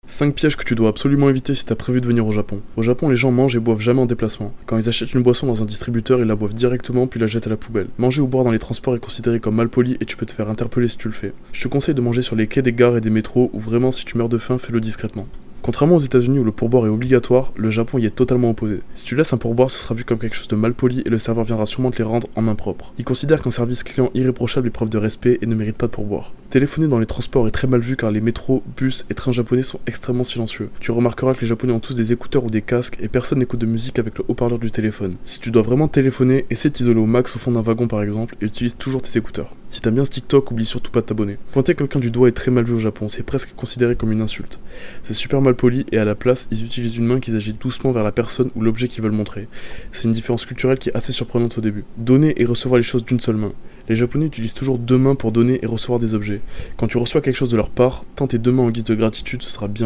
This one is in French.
5 pièges que tu dois absolument éviter si t'as prévu de venir au Japon. Au Japon, les gens mangent et boivent jamais en déplacement. Quand ils achètent une boisson dans un distributeur, ils la boivent directement puis la jettent à la poubelle. Manger ou boire dans les transports est considéré comme malpoli et tu peux te faire interpeller si tu le fais. Je te conseille de manger sur les quais des gares et des métros ou vraiment si tu meurs de faim, fais-le discrètement. Contrairement aux États-Unis où le pourboire est obligatoire, le Japon y est totalement opposé. Si tu laisses un pourboire, ce sera vu comme quelque chose de malpoli et le serveur viendra sûrement te les rendre en main propre. Il considère qu'un service client irréprochable est preuve de respect et ne mérite pas de pourboire. Téléphoner dans les transports est très mal vu car les métros, bus et trains japonais sont extrêmement silencieux. Tu remarqueras que les Japonais ont tous des écouteurs ou des casques et personne n'écoute de musique avec le haut-parleur du téléphone. Si tu dois vraiment téléphoner, essaie de t'isoler au max au fond d'un wagon par exemple et utilise toujours tes écouteurs. Si t'aimes bien ce TikTok, oublie surtout pas de t'abonner. Pointer quelqu'un du doigt est très mal vu au Japon, c'est presque considéré comme une insulte. C'est super mal poli et à la place, ils utilisent une main qu'ils agitent doucement vers la personne ou l'objet qu'ils veulent montrer. C'est une différence culturelle qui est assez surprenante au début. Donner et recevoir les choses d'une seule main. Les Japonais utilisent toujours deux mains pour donner et recevoir des objets. Quand tu reçois quelque chose de leur part, tends tes deux mains en guise de gratitude, ce sera bien vu.